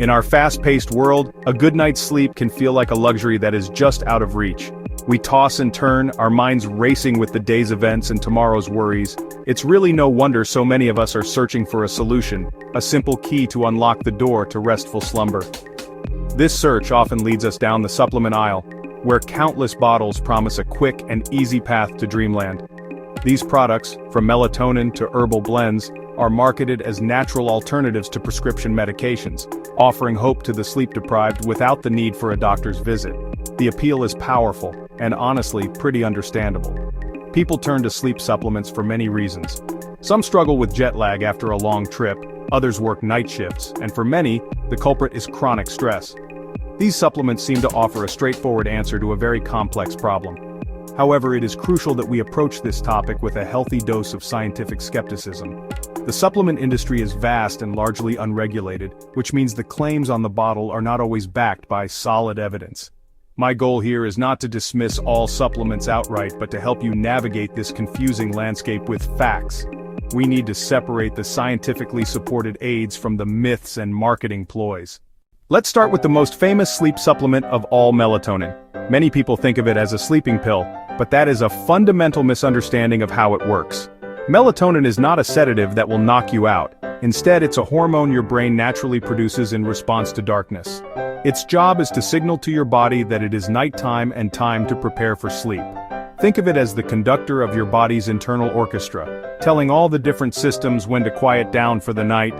In our fast-paced world, a good night's sleep can feel like a luxury that is just out of reach. We toss and turn, our minds racing with the day's events and tomorrow's worries. It's really no wonder so many of us are searching for a solution, a simple key to unlock the door to restful slumber. This search often leads us down the supplement aisle, where countless bottles promise a quick and easy path to dreamland. These products, from melatonin to herbal blends, are marketed as natural alternatives to prescription medications, offering hope to the sleep-deprived without the need for a doctor's visit. The appeal is powerful, and honestly, pretty understandable. People turn to sleep supplements for many reasons. Some struggle with jet lag after a long trip, others work night shifts, and for many, the culprit is chronic stress. These supplements seem to offer a straightforward answer to a very complex problem. However, it is crucial that we approach this topic with a healthy dose of scientific skepticism. The supplement industry is vast and largely unregulated, which means the claims on the bottle are not always backed by solid evidence. My goal here is not to dismiss all supplements outright, but to help you navigate this confusing landscape with facts. We need to separate the scientifically supported aids from the myths and marketing ploys. Let's start with the most famous sleep supplement of all, melatonin. Many people think of it as a sleeping pill, but that is a fundamental misunderstanding of how it works. Melatonin is not a sedative that will knock you out. Instead, it's a hormone your brain naturally produces in response to darkness. Its job is to signal to your body that it is nighttime and time to prepare for sleep. Think of it as the conductor of your body's internal orchestra, telling all the different systems when to quiet down for the night.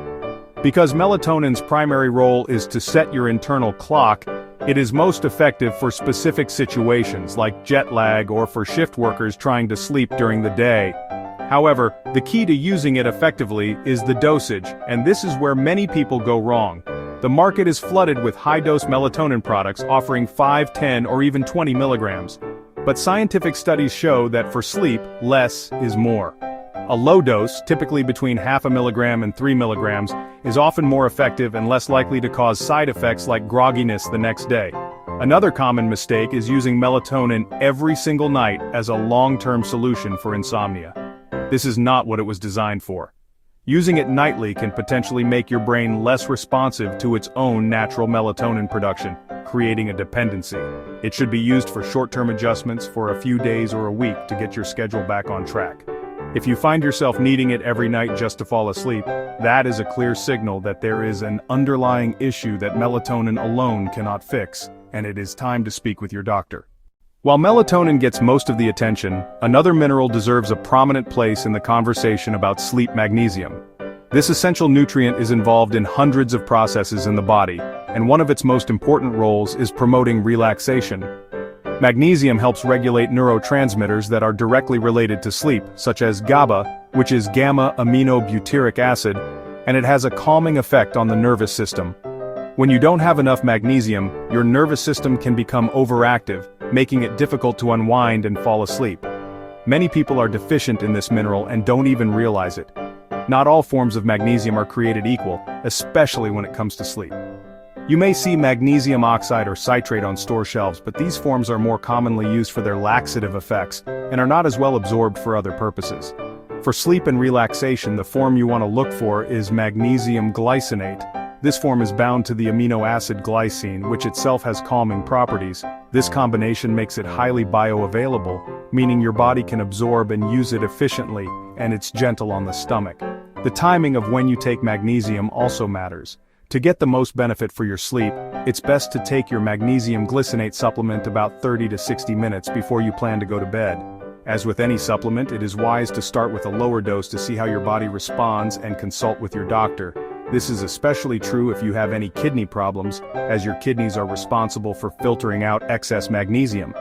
Because melatonin's primary role is to set your internal clock, it is most effective for specific situations like jet lag or for shift workers trying to sleep during the day. However, the key to using it effectively is the dosage, and this is where many people go wrong. The market is flooded with high-dose melatonin products offering 5, 10, or even 20 milligrams. But scientific studies show that for sleep, less is more. A low dose, typically between half a milligram and 3 milligrams, is often more effective and less likely to cause side effects like grogginess the next day. Another common mistake is using melatonin every single night as a long-term solution for insomnia. This is not what it was designed for. Using it nightly can potentially make your brain less responsive to its own natural melatonin production, creating a dependency. It should be used for short-term adjustments for a few days or a week to get your schedule back on track. If you find yourself needing it every night just to fall asleep, that is a clear signal that there is an underlying issue that melatonin alone cannot fix, and it is time to speak with your doctor. While melatonin gets most of the attention, another mineral deserves a prominent place in the conversation about sleep: magnesium. This essential nutrient is involved in hundreds of processes in the body, and one of its most important roles is promoting relaxation. Magnesium helps regulate neurotransmitters that are directly related to sleep, such as GABA, which is gamma-aminobutyric acid, and it has a calming effect on the nervous system. When you don't have enough magnesium, your nervous system can become overactive, making it difficult to unwind and fall asleep. Many people are deficient in this mineral and don't even realize it. Not all forms of magnesium are created equal, especially when it comes to sleep. You may see magnesium oxide or citrate on store shelves, but these forms are more commonly used for their laxative effects and are not as well absorbed for other purposes. For sleep and relaxation, the form you want to look for is magnesium glycinate. This form is bound to the amino acid glycine, which itself has calming properties. This combination makes it highly bioavailable, meaning your body can absorb and use it efficiently, and it's gentle on the stomach. The timing of when you take magnesium also matters. To get the most benefit for your sleep, it's best to take your magnesium glycinate supplement about 30 to 60 minutes before you plan to go to bed. As with any supplement, it is wise to start with a lower dose to see how your body responds and consult with your doctor. This is especially true if you have any kidney problems, as your kidneys are responsible for filtering out excess magnesium.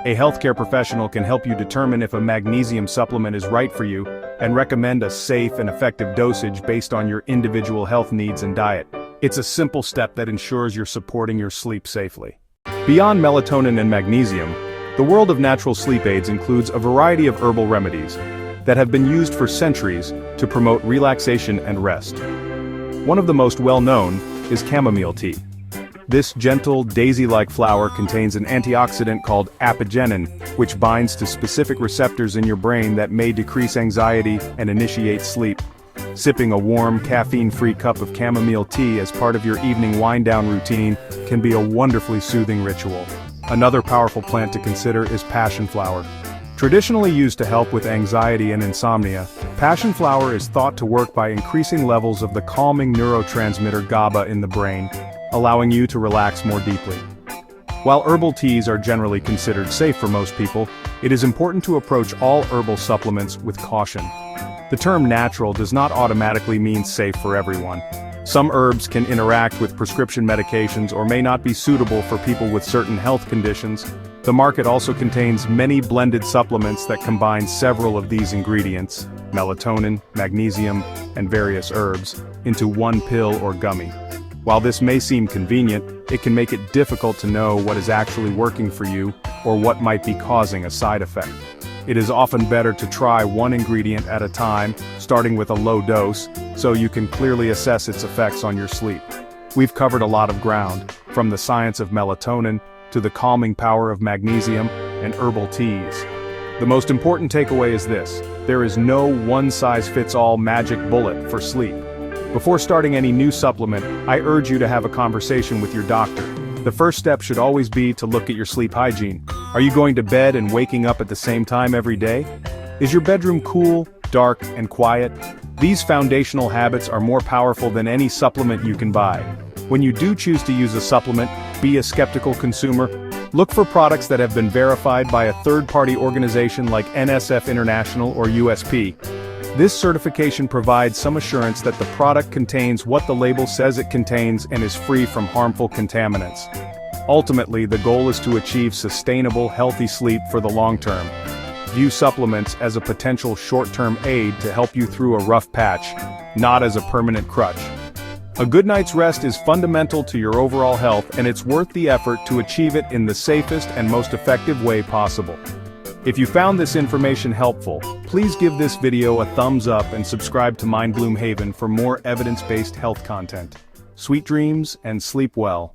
A healthcare professional can help you determine if a magnesium supplement is right for you, and recommend a safe and effective dosage based on your individual health needs and diet. It's a simple step that ensures you're supporting your sleep safely. Beyond melatonin and magnesium, the world of natural sleep aids includes a variety of herbal remedies that have been used for centuries to promote relaxation and rest. One of the most well-known is chamomile tea. This gentle, daisy-like flower contains an antioxidant called apigenin, which binds to specific receptors in your brain that may decrease anxiety and initiate sleep. Sipping a warm, caffeine-free cup of chamomile tea as part of your evening wind-down routine can be a wonderfully soothing ritual. Another powerful plant to consider is passion flower. Traditionally used to help with anxiety and insomnia, passion flower is thought to work by increasing levels of the calming neurotransmitter GABA in the brain, allowing you to relax more deeply. While herbal teas are generally considered safe for most people, it is important to approach all herbal supplements with caution. The term natural does not automatically mean safe for everyone. Some herbs can interact with prescription medications or may not be suitable for people with certain health conditions. The market also contains many blended supplements that combine several of these ingredients, melatonin, magnesium, and various herbs, into one pill or gummy. While this may seem convenient, it can make it difficult to know what is actually working for you or what might be causing a side effect. It is often better to try one ingredient at a time, starting with a low dose, so you can clearly assess its effects on your sleep. We've covered a lot of ground, from the science of melatonin to the calming power of magnesium and herbal teas. The most important takeaway is this: there is no one-size-fits-all magic bullet for sleep. Before starting any new supplement, I urge you to have a conversation with your doctor. The first step should always be to look at your sleep hygiene. Are you going to bed and waking up at the same time every day? Is your bedroom cool, dark, and quiet? These foundational habits are more powerful than any supplement you can buy. When you do choose to use a supplement, be a skeptical consumer. Look for products that have been verified by a third-party organization like NSF International or USP. This certification provides some assurance that the product contains what the label says it contains and is free from harmful contaminants. Ultimately, the goal is to achieve sustainable, healthy sleep for the long term. View supplements as a potential short-term aid to help you through a rough patch, not as a permanent crutch. A good night's rest is fundamental to your overall health, and it's worth the effort to achieve it in the safest and most effective way possible. If you found this information helpful, please give this video a thumbs up and subscribe to Mind Bloom Haven for more evidence-based health content. Sweet dreams and sleep well.